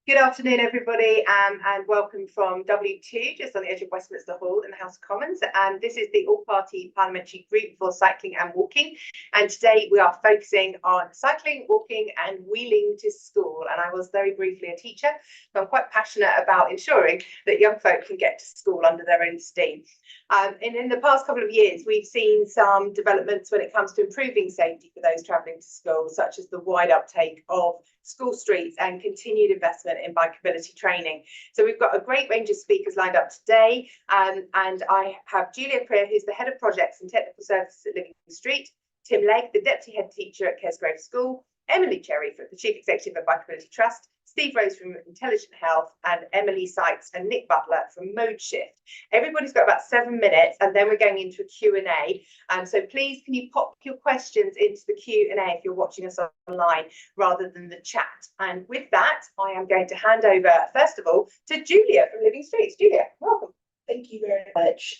Good afternoon, everybody, and welcome from W2, just on the edge of Westminster Hall in the House of Commons. And this is the all-party parliamentary group for cycling and walking. And today we are focusing on cycling, walking, and wheeling to school. And I was very briefly a teacher, so I'm quite passionate about ensuring that young folk can get to school under their own steam. And in the past couple of years, we've seen some developments when it comes to improving safety for those travelling to school, such as the wide uptake of school streets and continued investment in bikeability training. So we've got a great range of speakers lined up today, and I have Julia Prier, who's the Head of Projects and Technical Services at Living Street, Tim Legg, the Deputy Head Teacher at Kesgrove School, Emily Cherry, the Chief Executive of Bikeability Trust, Steve Rose from Intelligent Health, and Emily Sykes and Nick Butler from ModeShift. Everybody's got about 7 minutes, and then we're going into a Q&A. So please, can you pop your questions into the Q&A if you're watching us online rather than the chat? And with that, I am going to hand over, first of all, to Julia from Living Streets. Julia, welcome. Thank you very much.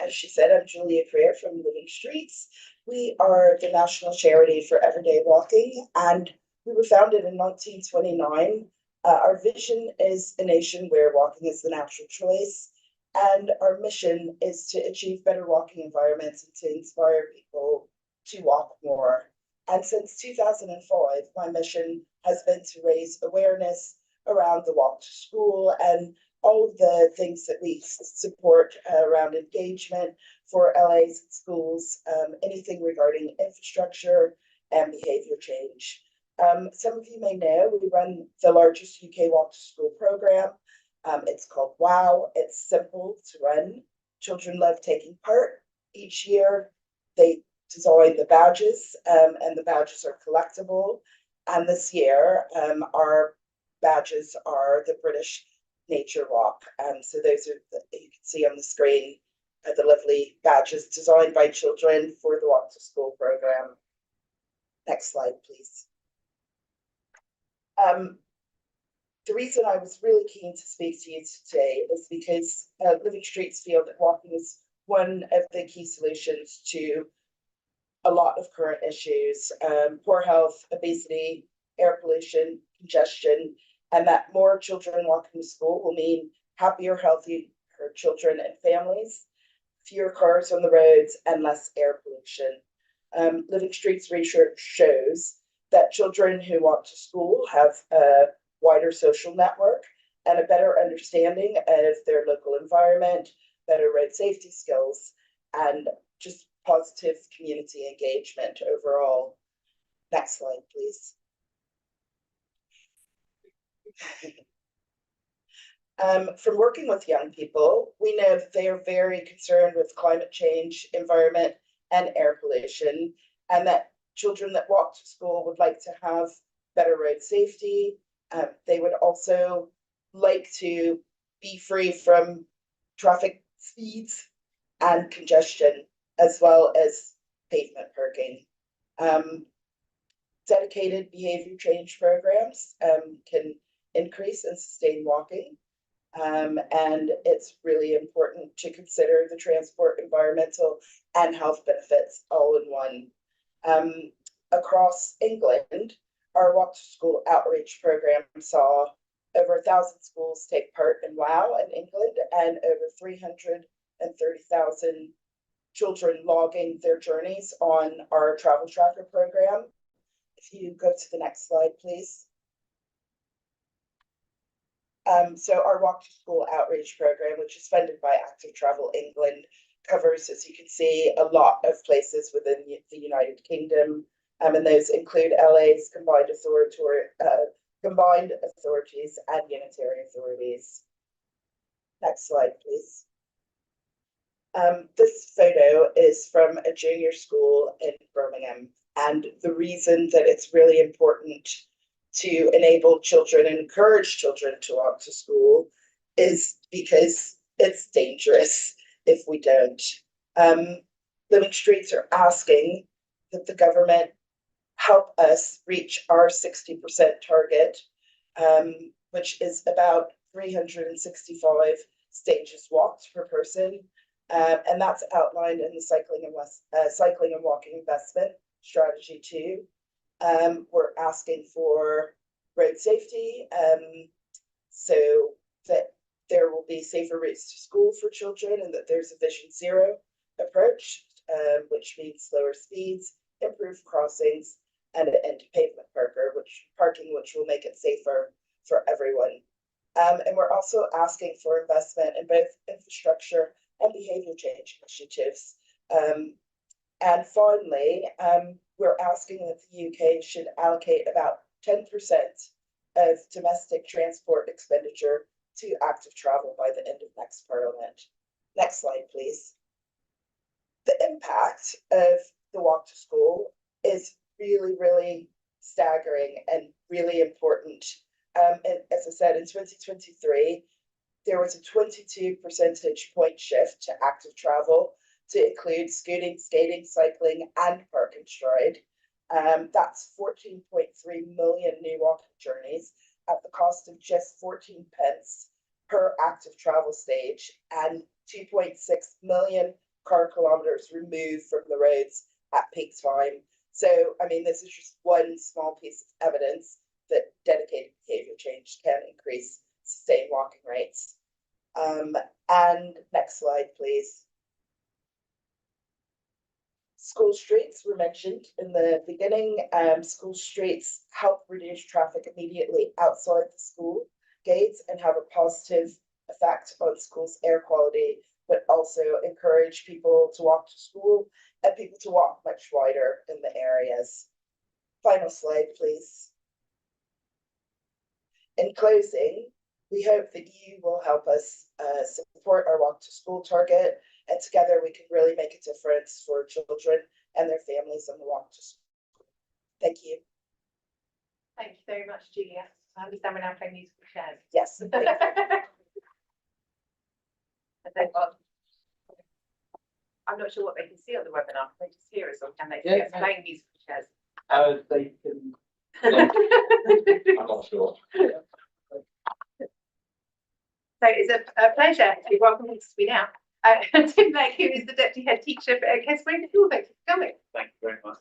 As she said, I'm Julia Prier from Living Streets. We are the national charity for everyday walking, and we were founded in 1929. Our vision is a nation where walking is the natural choice, and our mission is to achieve better walking environments and to inspire people to walk more. And since 2005, my mission has been to raise awareness around the walk to school and all of the things that we support around engagement for LA's schools, anything regarding infrastructure and behavior change. Some of you may know we run the largest UK walk to school program. It's called WOW. It's simple to run. Children love taking part. Each year they design the badges, and the badges are collectible. And this year our badges are the British Nature Walk. So those are you can see on the screen the lovely badges designed by children for the Walk to School program. Next slide, please. The reason I was really keen to speak to you today is because Living Streets feel that walking is one of the key solutions to a lot of current issues, poor health, obesity, air pollution, congestion, and that more children walking to school will mean happier, healthier children and families, fewer cars on the roads, and less air pollution. Living Streets research shows that children who walk to school have a wider social network and a better understanding of their local environment, better road safety skills, and just positive community engagement overall. Next slide, please. From working with young people, we know that they are very concerned with climate change, environment, and air pollution, and that children that walk to school would like to have better road safety. They would also like to be free from traffic speeds and congestion, as well as pavement parking. Dedicated behavior change programs can increase and sustain walking. And it's really important to consider the transport, environmental, and health benefits all in one. Across England, our Walk to School outreach program saw over 1,000 schools take part in WOW in England, and over 330,000 children logging their journeys on our travel tracker program. If you go to the next slide, please. So our Walk to School outreach program, which is funded by Active Travel England, covers, as you can see, a lot of places within the United Kingdom, and those include LA's combined authorities and unitary authorities. Next slide, please. This photo is from a junior school in Birmingham, and the reason that it's really important to enable children and encourage children to walk to school is because it's dangerous if we don't. Living Streets are asking that the government help us reach our 60% target, which is about 365 stages walked per person. And that's outlined in the Cycling and Walking Investment Strategy 2. We're asking for road safety, so that there will be safer routes to school for children and that there's a Vision Zero approach, which means slower speeds, improved crossings, and an end to pavement parking, which will make it safer for everyone. And we're also asking for investment in both infrastructure and behavior change initiatives. And finally, we're asking that the UK should allocate about 10% of domestic transport expenditure to active travel by the end of next Parliament. Next slide, please. The impact of the walk to school is really, really staggering and really important. And as I said, in 2023, there was a 22 percentage point shift to active travel to include scooting, skating, cycling, and park and stride. That's 14.3 million new walking journeys at the cost of just 14 pence per active travel stage and 2.6 million car kilometers removed from the roads at peak time. So, I mean, this is just one small piece of evidence that dedicated behavior change can increase sustained walking rates. And next slide, please. School streets were mentioned in the beginning. School streets help reduce traffic immediately outside the school gates and have a positive effect on schools' air quality, but also encourage people to walk to school and people to walk much wider in the areas. Final slide, please. In closing, we hope that you will help us support our walk to school target, and together we can really make a difference for children and their families on the walk to school. Thank you. Thank you very much, Julia. I understand we're now playing musical chairs. Yes. I'm not sure what they can see on the webinar. Can they just hear us, or can they see us playing musical chairs? They can. I'm not sure. So it's a pleasure to welcome you to me now. Tim Blake, who is the Deputy Head Teacher for Keswick School. Thank you for coming. Thank you very much.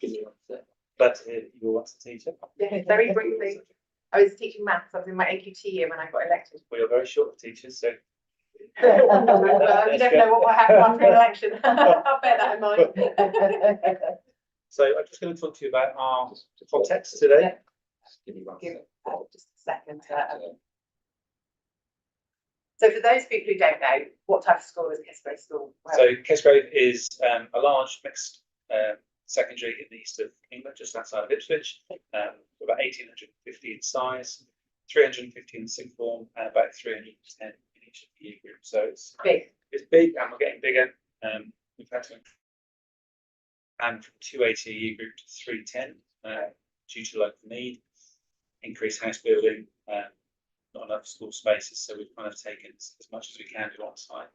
Glad to hear that you were once a teacher. Yeah, very briefly. I was teaching maths. I was in my AQT year when I got elected. We are very short of teachers, so. Well, you never know what will happen after an election. I'll bear that in mind. So I'm just going to talk to you about our context today. Give me one Give second. just a second. So for those people who don't know, what type of school is Keswick School? So Kesgrove is a large mixed secondary in the east of England, just outside of Ipswich, about 1,850 in size, 350 in sixth form, and about 310 in each of the year groups. So it's Big. It's big, and we're getting bigger. We've had to and from 280 a year group to 310 due to local need, increased house building, not enough school spaces, so we've kind of taken as much as we can do on site.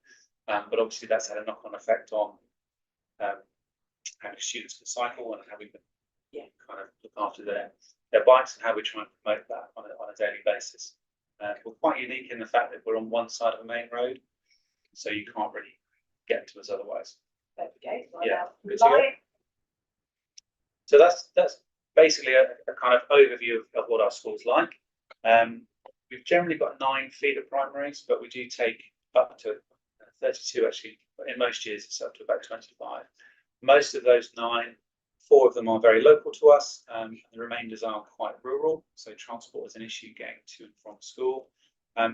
But obviously that's had a knock-on effect on how many students can cycle and how we can kind of look after their bikes and how we try and promote that on a daily basis. We're quite unique in the fact that we're on one side of a main road, so you can't really get to us otherwise. There we go. Yeah, good to go. So that's basically a kind of overview of what our school's like. We've generally got 9 feeder primaries, but we do take up to 32 actually. In most years, it's up to about 25. Most of those 9, 4 of them are very local to us, and the remainders are quite rural. So transport is an issue getting to and from school.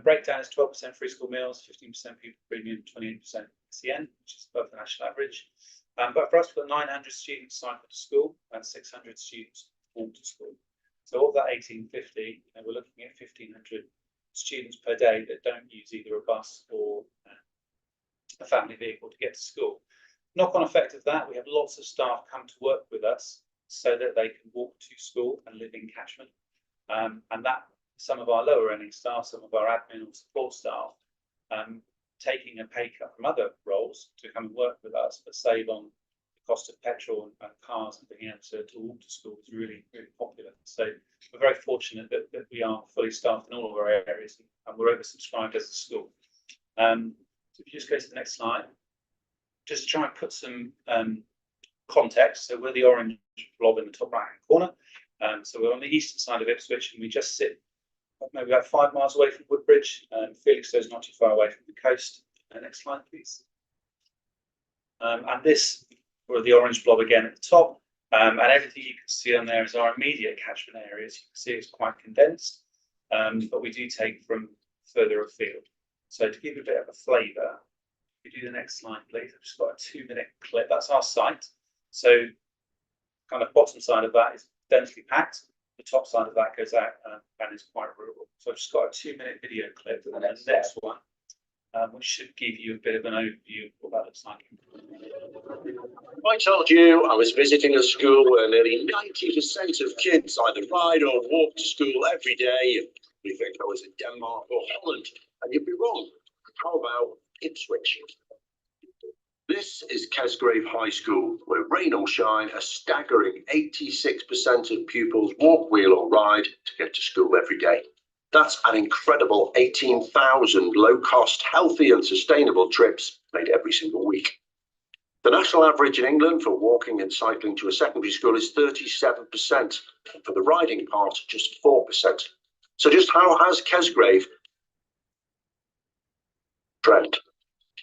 Breakdown is 12% free school meals, 15% pupil premium, 28% SEN, which is above the national average. But for us, we've got 900 students cycle to school and 600 students walk to school. So of that 1,850, we're looking at 1,500 students per day that don't use either a bus or a family vehicle to get to school. Knock-on effect of that, we have lots of staff come to work with us so that they can walk to school and live in catchment. And that some of our lower earning staff, some of our admin or support staff, taking a pay cut from other roles to come and work with us, but save on the cost of petrol and cars and being able to walk to school is really, really popular. So we're very fortunate that we are fully staffed in all of our areas, and we're oversubscribed as a school. So if you just go to the next slide, just to try and put some context. So we're the orange blob in the top right hand corner. So we're on the eastern side of Ipswich, and we just sit maybe about 5 miles away from Woodbridge. Felixstowe is not too far away from the coast. Next slide, please. And this, or the orange blob again at the top, and everything you can see on there is our immediate catchment areas. You can see it's quite condensed, but we do take from further afield. So to give you a bit of a flavour, if you do the next slide, please. I've just got a 2-minute clip. That's our site. So kind of bottom side of that is densely packed. The top side of that goes out and is quite rural. So I've just got a 2-minute video clip, and then the next one, which should give you a bit of an overview of what that looks like. I told you I was visiting a school where nearly 90% of kids either ride or walk to school every day. You think I was in Denmark or Holland, and you'd be wrong. How about Ipswich? This is Kesgrave High School, where rain or shine, a staggering 86% of pupils walk, wheel or ride to get to school every day. That's an incredible 18,000 low-cost, healthy and sustainable trips made every single week. The national average in England for walking and cycling to a secondary school is 37%, and for the riding part, just 4%. So just how has Kesgrave trend?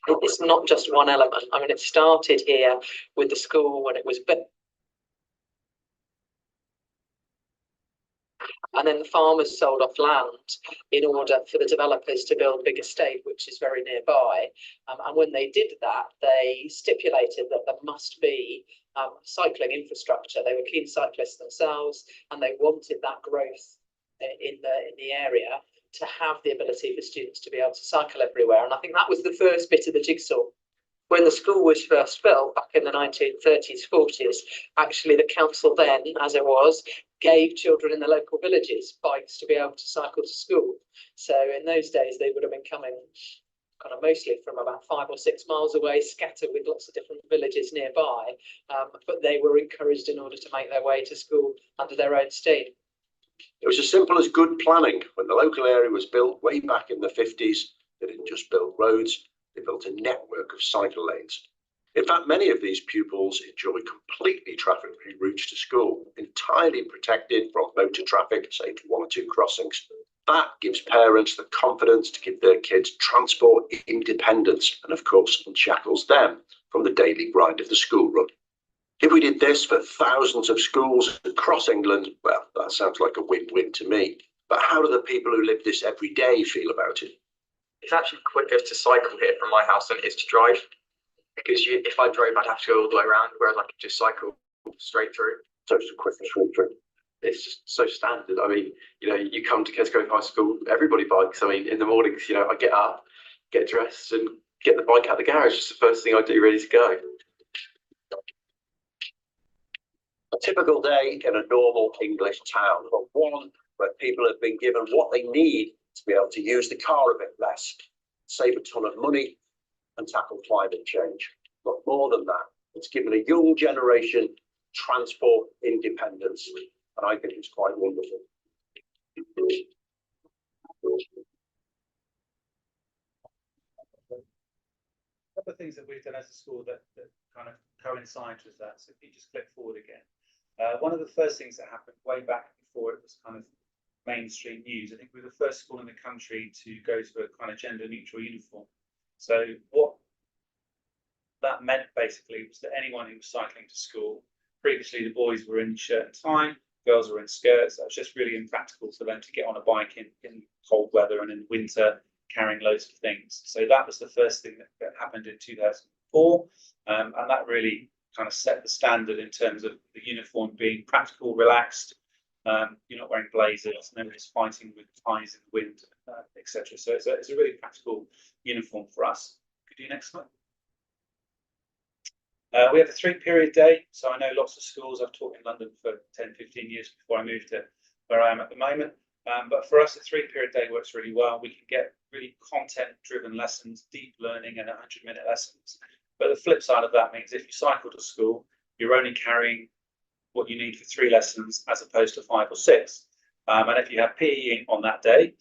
It's not just one element. I mean, it started here with the school when it was built. And then the farmers sold off land in order for the developers to build Big Estate, which is very nearby. And when they did that, they stipulated that there must be cycling infrastructure. They were keen cyclists themselves, and they wanted that growth in the area to have the ability for students to be able to cycle everywhere. And I think that was the first bit of the jigsaw. When the school was first built back in the 1930s, 40s, actually the council then, as it was, gave children in the local villages bikes to be able to cycle to school. So in those days, they would have been coming kind of mostly from about 5 or 6 miles away, scattered with lots of different villages nearby. But they were encouraged in order to make their way to school under their own steam. It was as simple as good planning. When the local area was built way back in the 50s, they didn't just build roads, they built a network of cycle lanes. In fact, many of these pupils enjoy completely traffic-free routes to school, entirely protected from motor traffic, save for 1 or 2 crossings. That gives parents the confidence to give their kids transport independence, and of course, unshackles them from the daily grind of the school run. If we did this for thousands of schools across England, well, that sounds like a win-win to me. But how do the people who live this every day feel about it? It's actually quicker to cycle here from my house than it is to drive, because if I drove, I'd have to go all the way around, whereas I could just cycle straight through. So it's a quick and straight through. It's just so standard. I mean, you come to Kesgrove High School, everybody bikes. I mean, in the mornings, I get up, get dressed, and get the bike out of the garage. It's the first thing I do, ready to go. A typical day in a normal English town, but one where people have been given what they need to be able to use the car a bit less, save a ton of money, and tackle climate change. But more than that, it's given a young generation transport independence, and I think it's quite wonderful. A couple of things that we've done as a school that kind of coincide with that. So if you just click forward again. One of the first things that happened way back before it was kind of mainstream news, I think we were the first school in the country to go to a kind of gender neutral uniform. So what that meant basically was that anyone who was cycling to school, previously the boys were in shirt and tie, girls were in skirts. That was just really impractical for them to get on a bike in cold weather and in winter carrying loads of things. So that was the first thing that happened in 2004, and that really kind of set the standard in terms of the uniform being practical, relaxed. You're not wearing blazers, nobody's fighting with ties in the wind, etc. So it's a really practical uniform for us. Could you next slide? We have a 3-period day. So I know lots of schools. I've taught in London for 10, 15 years before I moved to where I am at the moment. But for us, a 3-period day works really well. We can get really content-driven lessons, deep learning, and 100-minute lessons. But the flip side of that means if you cycle to school, you're only carrying what you need for 3 lessons as opposed to 5 or 6. And if you have PE on that day,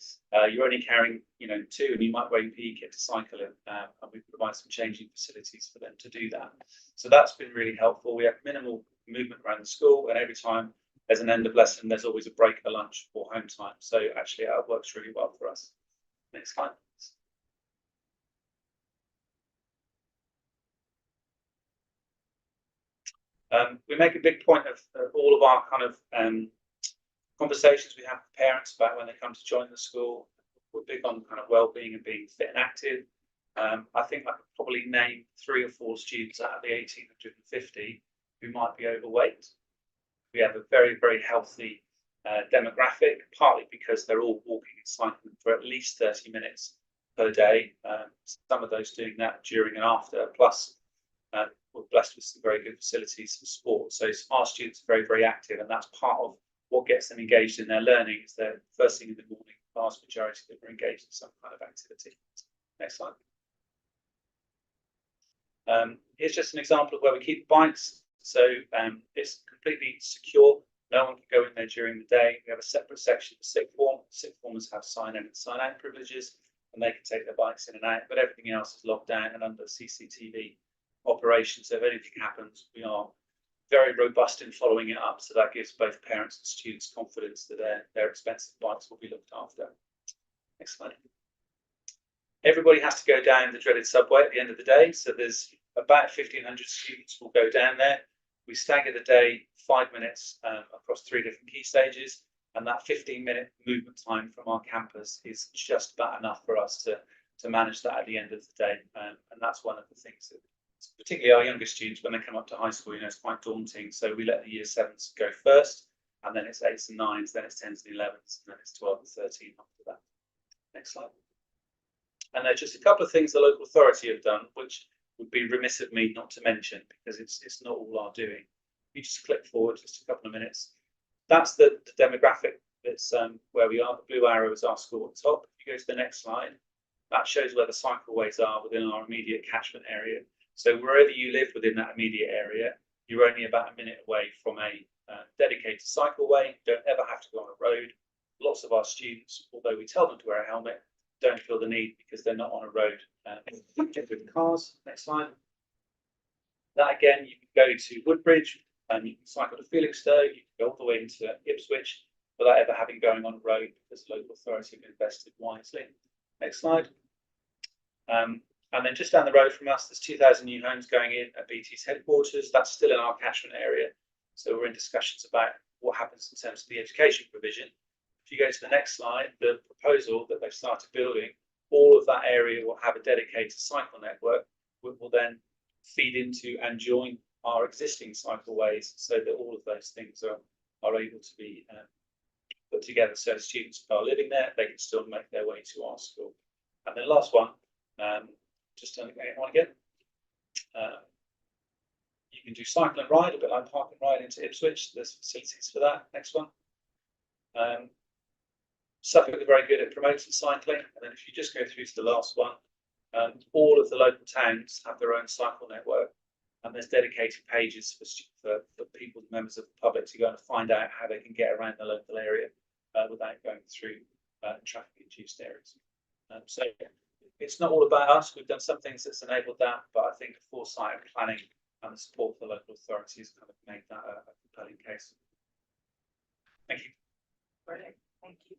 you're only carrying 2, and you might wear your PE kit to cycle in. And we provide some changing facilities for them to do that. So that's been really helpful. We have minimal movement around the school, and every time there's an end of lesson, there's always a break at lunch or home time. So actually it works really well for us. Next slide. We make a big point of all of our kind of conversations we have with parents about when they come to join the school. We're big on kind of well-being and being fit and active. I think I could probably name 3 or 4 students out of the 1,850 who might be overweight. We have a very, very healthy demographic, partly because they're all walking and cycling for at least 30 minutes per day. Some of those doing that during and after, plus we're blessed with some very good facilities for sport. So our students are very, very active, and that's part of what gets them engaged in their learning. Is their first thing in the morning, the vast majority of them are engaged in some kind of activity. Next slide. Here's just an example of where we keep bikes. So it's completely secure. No one can go in there during the day. We have a separate section for sixth form. Sixth formers have sign in and sign out privileges, and they can take their bikes in and out, but everything else is locked down and under CCTV operation. So if anything happens, we are very robust in following it up. So that gives both parents and students confidence that their expensive bikes will be looked after. Next slide. Everybody has to go down the dreaded subway at the end of the day. So there's about 1,500 students will go down there. We stagger the day 5 minutes across 3 different key stages. And that 15-minute movement time from our campus is just about enough for us to manage that at the end of the day. And that's one of the things that, particularly our younger students, when they come up to high school, it's quite daunting. So we let the year 7s go first, and then it's 8s and 9s, then it's 10s and 11s, and then it's 12 and 13 after that. Next slide. And there's just a couple of things the local authority have done, which would be remiss of me not to mention, because it's not all our doing. You just click forward just a couple of minutes. That's the demographic. That's where we are. The blue arrow is our school at the top. If you go to the next slide, that shows where the cycleways are within our immediate catchment area. So wherever you live within that immediate area, you're only about a minute away from a dedicated cycleway. You don't ever have to go on a road. Lots of our students, although we tell them to wear a helmet, don't feel the need because they're not on a road with cars. Next slide. That again, you can go to Woodbridge, and you can cycle to Felixstowe, you can go all the way into Ipswich without ever having going on a road, because the local authority have invested wisely. Next slide. And then just down the road from us, there's 2,000 new homes going in at BT's headquarters. That's still in our catchment area. So we're in discussions about what happens in terms of the education provision. If you go to the next slide, the proposal that they've started building, all of that area will have a dedicated cycle network, which will then feed into and join our existing cycleways, so that all of those things are able to be put together. So students who are living there, they can still make their way to our school. And then last one, just turn it on again. You can do cycle and ride, a bit like park and ride into Ipswich. There's facilities for that. Next one. Suffolk are very good at promoting cycling. And then if you just go through to the last one, all of the local towns have their own cycle network. And there's dedicated pages for people, members of the public, to go and find out how they can get around the local area without going through traffic-induced areas. So it's not all about us. We've done some things that's enabled that, but I think the foresight and planning and the support for the local authorities kind of made that a compelling case. Thank you. Brilliant. Thank you.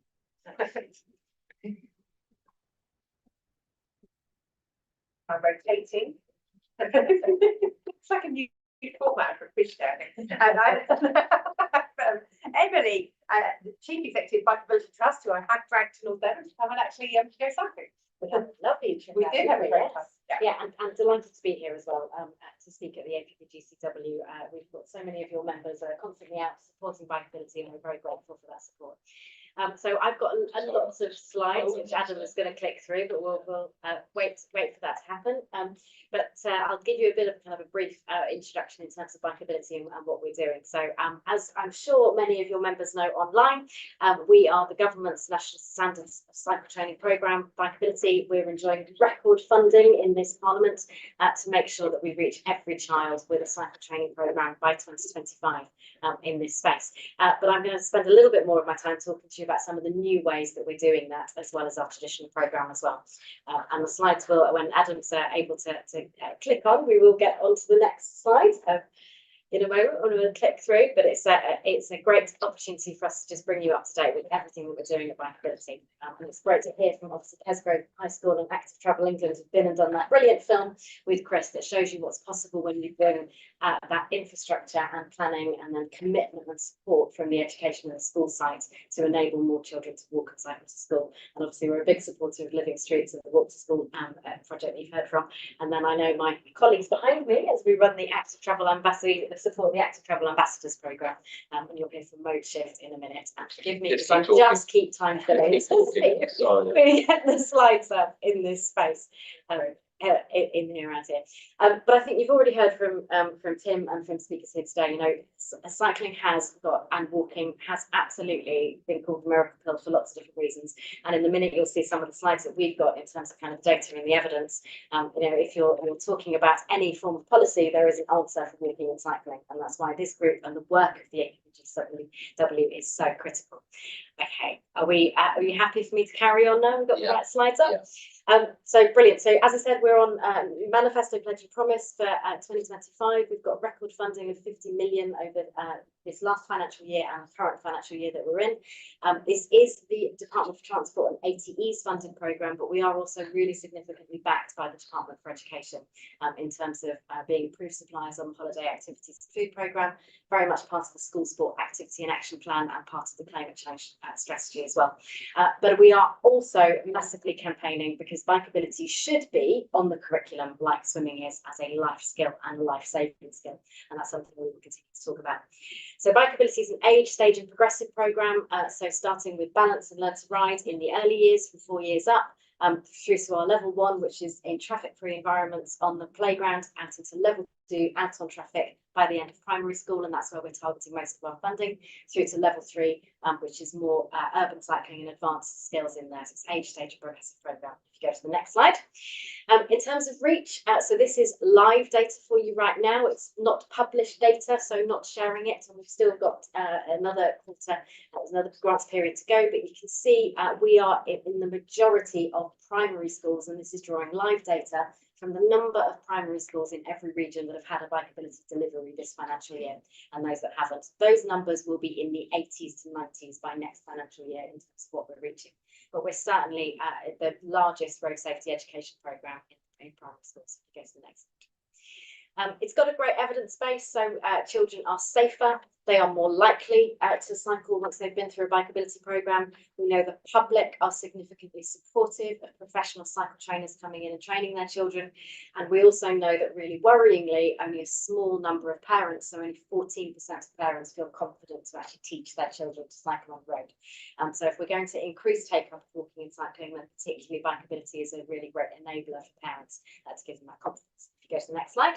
I'm rotating. It's like a new format for a quiz show. Emily, the Chief Executive of Bikeability Trust, who I had dragged to North Devon to come and actually go cycling. We had a lovely trip. We did have a great time. Yeah, and delighted to be here as well to speak at the APPGCW. We've got so many of your members constantly out supporting bikeability, and we're very grateful for that support. So I've got a lot of slides which Adam is going to click through, but we'll wait for that to happen. But I'll give you a bit of kind of a brief introduction in terms of bikeability and what we're doing. So as I'm sure many of your members know online, we are the government's National Standards Cycle Training Programme, Bikeability. We're enjoying record funding in this Parliament to make sure that we reach every child with a cycle training programme by 2025 in this space. But I'm going to spend a little bit more of my time talking to you about some of the new ways that we're doing that, as well as our traditional programme as well. And the slides will, when Adam's able to click on, we will get onto the next slide. in a moment when we'll click through, but it's a great opportunity for us to just bring you up to date with everything that we're doing at Bikeability. And it's great to hear from obviously Kesgrove High School and Active Travel England have been and done that brilliant film with Chris that shows you what's possible when you bring that infrastructure and planning and then commitment and support from the education and school site to enable more children to walk and cycle to school. And obviously we're a big supporter of Living Streets and the Walk to School project that you've heard from. And then I know my colleagues behind me as we run the Active Travel support the Active Travel Ambassadors Programme, and you'll hear from Mode Shift in a minute. And forgive me because I just keep time filling. We get the slides up in this space. In here around here, but I think you've already heard from Tim and from speakers here today. You know, cycling has got and walking has absolutely been called the miracle pill for lots of different reasons. And in a minute, you'll see some of the slides that we've got in terms of kind of data and the evidence. You know, if you're talking about any form of policy, there is an answer for walking and cycling, and that's why this group and the work of the APGCW is so critical. Okay, are we happy for me to carry on now? We've got the right slides up. Yeah. So brilliant. So as I said, we're on Manifesto Pledge and Promise for 2025. We've got record funding of 50 million over this last financial year and the current financial year that we're in. This is the Department for Transport and ATE's funding programme, but we are also really significantly backed by the Department for Education in terms of being approved suppliers on the Holiday Activities and Food programme, very much part of the School Sport Activity and Action Plan and part of the Climate Change strategy as well. But we are also massively campaigning because bikeability should be on the curriculum like swimming is as a life skill and life-saving skill, and that's something we will continue to talk about. So bikeability is an age, stage and progressive programme, so starting with balance and learn to ride in the early years from 4 years up, through to our level 1, which is in traffic-free environments on the playground, out into level 2, out on traffic by the end of primary school, and that's where we're targeting most of our funding, through to level 3, which is more urban cycling and advanced skills in there. So it's age, stage and progressive programme. If you go to the next slide. In terms of reach, so this is live data for you right now. It's not published data, so not sharing it, and we've still got another quarter, another grants period to go, but you can see we are in the majority of primary schools, and this is drawing live data from the number of primary schools in every region that have had a bikeability delivery this financial year, and those that haven't. Those numbers will be in the 80s to 90s by next financial year in terms of what we're reaching. But we're certainly the largest road safety education programme in primary schools. If you go to the next slide. It's got a great evidence base, so children are safer, they are more likely to cycle once they've been through a bikeability programme. We know the public are significantly supportive of professional cycle trainers coming in and training their children. And we also know that really worryingly, only a small number of parents, so only 14% of parents feel confident to actually teach their children to cycle on the road. So if we're going to increase take-up of walking and cycling, then particularly bikeability is a really great enabler for parents to give them that confidence. If you go to the next slide.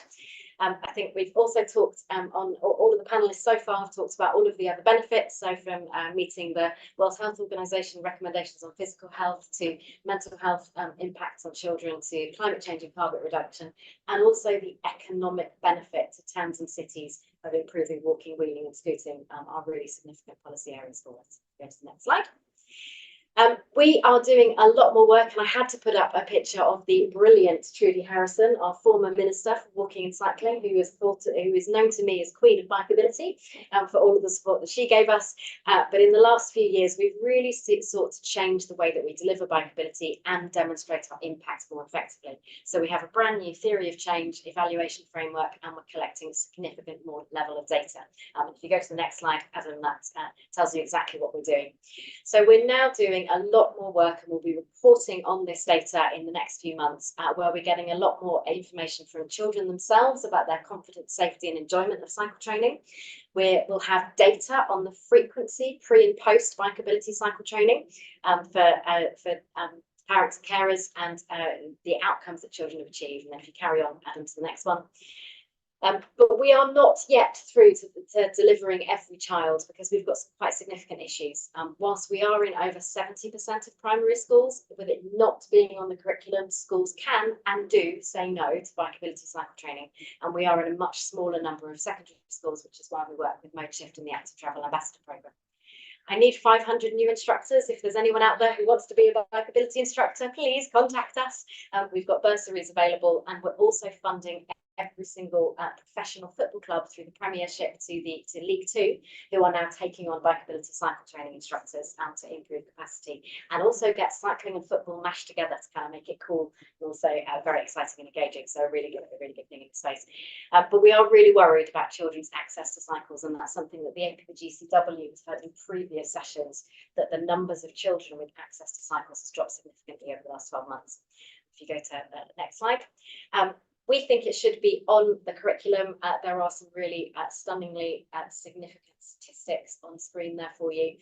I think we've also talked on all of the panelists so far have talked about all of the other benefits. So from meeting the World Health Organization recommendations on physical health to mental health impacts on children to climate change and carbon reduction, and also the economic benefit to towns and cities of improving walking, wheeling and scooting are really significant policy areas for us. Go to the next slide. We are doing a lot more work, and I had to put up a picture of the brilliant Trudy Harrison, our former Minister for Walking and Cycling, who is known to me as Queen of Bikeability, for all of the support that she gave us. But in the last few years, we've really sought to change the way that we deliver bikeability and demonstrate our impact more effectively. So we have a brand new theory of change evaluation framework, and we're collecting a significant more level of data. If you go to the next slide, Adam, that tells you exactly what we're doing. So we're now doing a lot more work, and we'll be reporting on this data in the next few months, where we're getting a lot more information from children themselves about their confidence, safety and enjoyment of cycle training. We'll have data on the frequency pre and post bikeability cycle training for parents and carers, and the outcomes that children have achieved. And then if you carry on, Adam, to the next one. But we are not yet through to delivering every child, because we've got some quite significant issues. Whilst we are in over 70% of primary schools, with it not being on the curriculum, schools can and do say no to bikeability cycle training. And we are in a much smaller number of secondary schools, which is why we work with Mode Shift and the Active Travel Ambassador Programme. I need 500 new instructors. If there's anyone out there who wants to be a bikeability instructor, please contact us. We've got bursaries available, and we're also funding every single professional football club through the Premiership to League Two, who are now taking on bikeability cycle training instructors to improve capacity, and also get cycling and football mashed together to kind of make it cool and also very exciting and engaging. So a really good thing in the space. But we are really worried about children's access to cycles, and that's something that the APPGCW has heard in previous sessions, that the numbers of children with access to cycles has dropped significantly over the last 12 months. If you go to the next slide. We think it should be on the curriculum. There are some really stunningly significant statistics on screen there for you.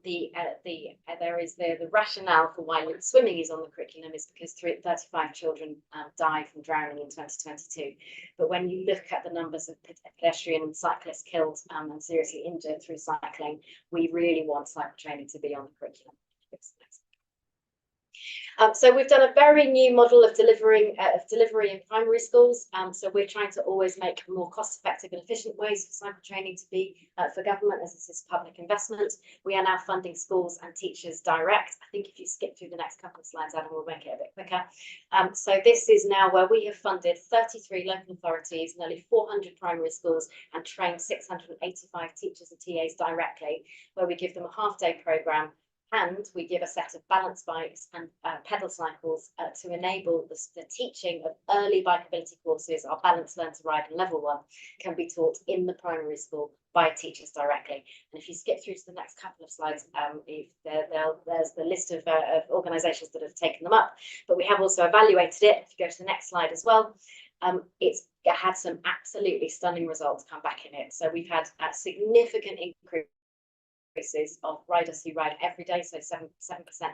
There is the rationale for why swimming is on the curriculum is because 35 children died from drowning in 2022. But when you look at the numbers of pedestrian and cyclists killed and seriously injured through cycling, we really want cycle training to be on the curriculum. So we've done a very new model of delivery in primary schools. So we're trying to always make more cost-effective and efficient ways for cycle training to be for government, as this is public investment. We are now funding schools and teachers direct. I think if you skip through the next couple of slides, Adam, we'll make it a bit quicker. So this is now where we have funded 33 local authorities, nearly 400 primary schools, and trained 685 teachers and TAs directly, where we give them a half-day programme. And we give a set of balance bikes and pedal cycles to enable the teaching of early bikeability courses. Our Balance Learn to Ride and Level 1 can be taught in the primary school by teachers directly. And if you skip through to the next couple of slides, there's the list of organisations that have taken them up. But we have also evaluated it. If you go to the next slide as well, it's had some absolutely stunning results come back in it. So we've had a significant increase of riders who ride every day, so 7%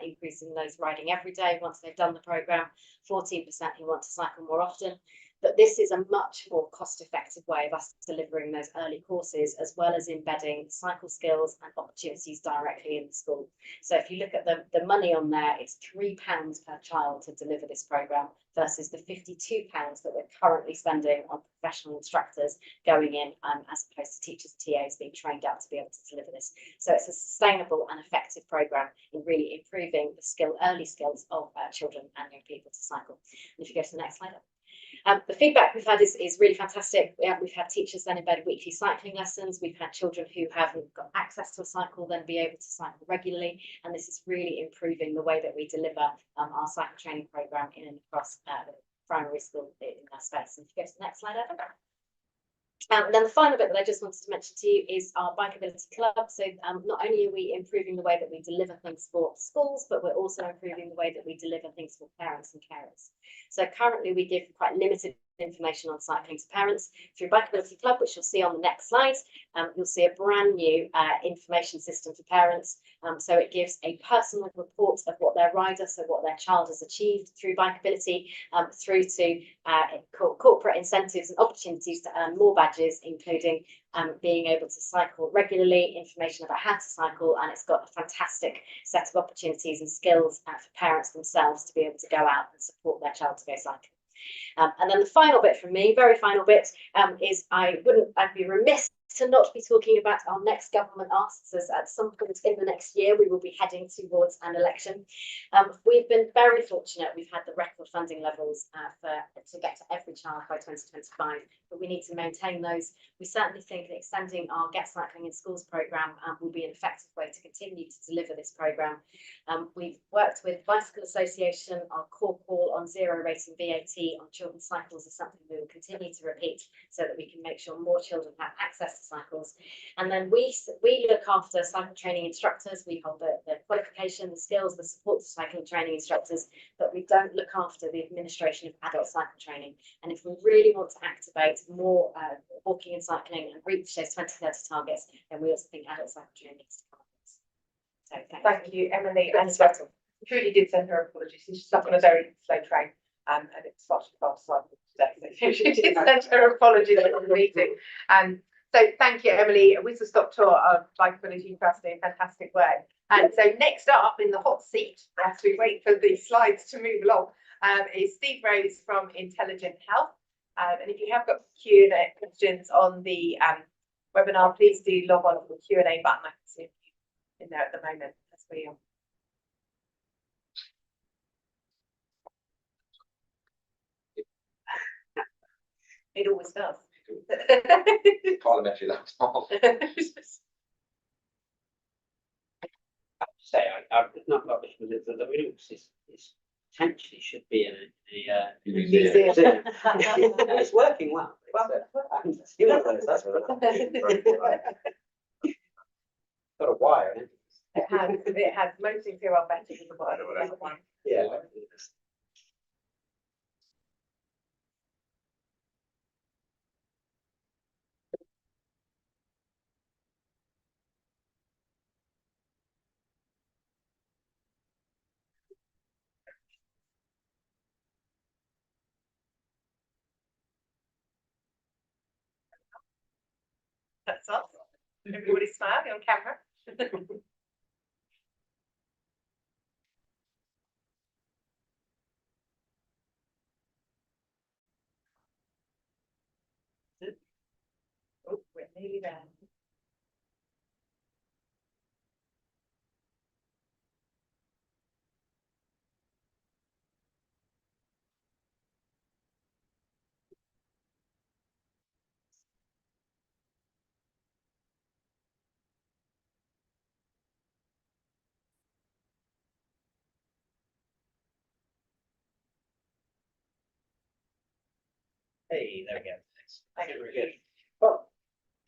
increase in those riding every day once they've done the programme, 14% who want to cycle more often. But this is a much more cost-effective way of us delivering those early courses, as well as embedding cycle skills and opportunities directly in the school. So if you look at the money on there, it's £3 per child to deliver this programme versus the £52 that we're currently spending on professional instructors going in, as opposed to teachers and TAs being trained up to be able to deliver this. So it's a sustainable and effective programme in really improving the early skills of children and young people to cycle. And if you go to the next slide. The feedback we've had is really fantastic. We've had teachers then embed weekly cycling lessons. We've had children who haven't got access to a cycle then be able to cycle regularly. And this is really improving the way that we deliver our cycle training programme in and across primary school in that space. And if you go to the next slide, Evan. And then the final bit that I just wanted to mention to you is our Bikeability Club. So not only are we improving the way that we deliver things for schools, but we're also improving the way that we deliver things for parents and carers. So currently we give quite limited information on cycling to parents through Bikeability Club, which you'll see on the next slide. You'll see a brand new information system for parents. So it gives a personal report of what their rider, so what their child has achieved through bikeability, through to corporate incentives and opportunities to earn more badges, including being able to cycle regularly, information about how to cycle, and it's got a fantastic set of opportunities and skills for parents themselves to be able to go out and support their child to go cycling. And then the final bit from me, very final bit, is I'd be remiss to not be talking about our next government asks us at some point in the next year. We will be heading towards an election. We've been very fortunate. We've had the record funding levels to get to every child by 2025, but we need to maintain those. We certainly think that extending our Get Cycling in Schools programme will be an effective way to continue to deliver this programme. We've worked with Bicycle Association. Our core call on zero rating VAT on children's cycles is something we will continue to repeat so that we can make sure more children have access to cycles. And then we look after cycle training instructors. We hold the qualification, the skills, the support to cycling training instructors, but we don't look after the administration of adult cycle training. And if we really want to activate more walking and cycling and reach those 2030 targets, then we also think adult cycle training needs to come. So Thank you, Emily. And Trudy did send her apologies. She's stuck on a very slow train, and it's such a fast cycle today. So she did send her apologies at the meeting. So thank you, Emily. A whistle-stop tour of Bikeability University, fantastic work. And so next up in the hot seat, as we wait for the slides to move along, is Steve Rose from Intelligent Health. And if you have got Q&A questions on the webinar, please do log on to the Q&A button. I can see you in there at the moment as we are. It always does. Parliamentary laptop. Say, I've not got this with it, but the Linux is potentially should be in a Museum. museum. It's working well. I haven't seen one of those, that's what got a wire in it. It has, most things here are better than the one. Yeah. That's us. Everybody's smiling on camera. Oh, we're nearly there. Hey, there we go. Thanks. Very good. Well,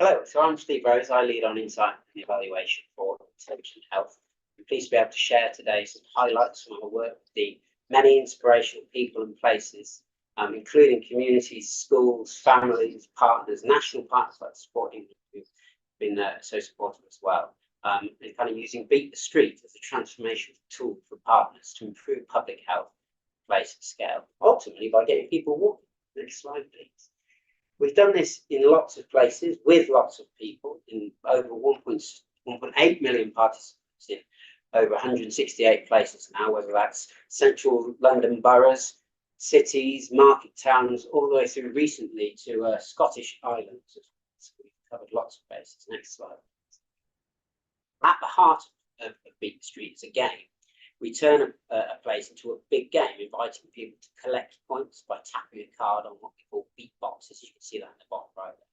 hello, so I'm Steve Rose. I lead on insight and evaluation for Intelligent Health. I'm pleased to be able to share today some highlights from our work with the many inspirational people and places, including communities, schools, families, partners, national partners like Sporting, who've been so supportive as well. And kind of using Beat the Street as a transformational tool for partners to improve public health, place and scale, ultimately by getting people walking. Next slide, please. We've done this in lots of places with lots of people in over 1.8 million participants in over 168 places now, whether that's central London boroughs, cities, market towns, all the way through recently to Scottish islands. So we've covered lots of places. Next slide. At the heart of Beat the Street is a game. We turn a place into a big game, inviting people to collect points by tapping a card on what we call beat boxes. You can see that in the bottom right there.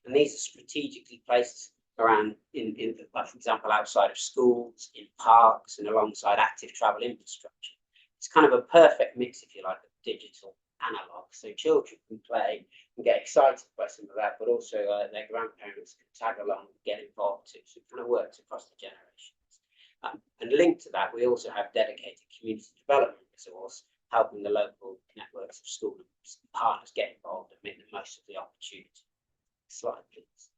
And these are strategically placed around, like, for example, outside of schools, in parks, and alongside active travel infrastructure. It's kind of a perfect mix, if you like, of digital analog. So children can play and get excited by some of that, but also their grandparents can tag along and get involved too. So it kind of works across the generations. And linked to that, we also have dedicated community development resource, helping the local networks of school partners get involved and make the most of the opportunity. Slide, please.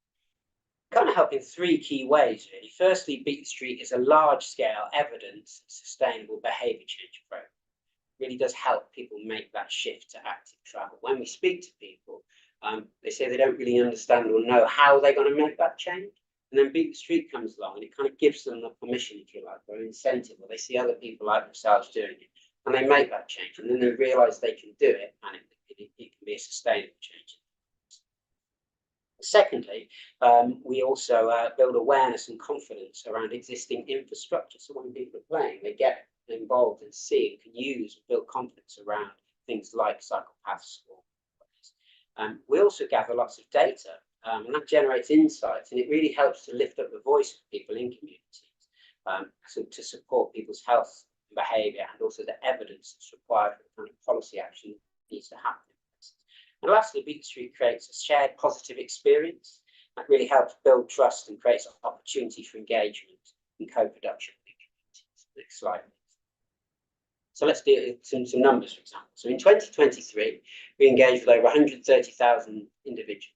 Kind of help in three key ways, really. Firstly, Beat the Street is a large-scale evidence and sustainable behaviour change program. It really does help people make that shift to active travel. When we speak to people, they say they don't really understand or know how they're going to make that change. And then Beat the Street comes along and it kind of gives them the permission, if you like, or an incentive, or they see other people like themselves doing it, and they make that change, and then they realise they can do it, and it can be a sustainable change. Secondly, we also build awareness and confidence around existing infrastructure. So when people are playing, they get involved and see and can use and build confidence around things like cycle paths. We also gather lots of data. And that generates insights, and it really helps to lift up the voice of people in communities, to support people's health and behaviour, and also the evidence that's required for the kind of policy action that needs to happen. And lastly, Beat the Street creates a shared positive experience that really helps build trust and creates opportunity for engagement and co-production in communities. Next slide. So let's do some numbers, for example. So in 2023, we engaged with over 130,000 individuals.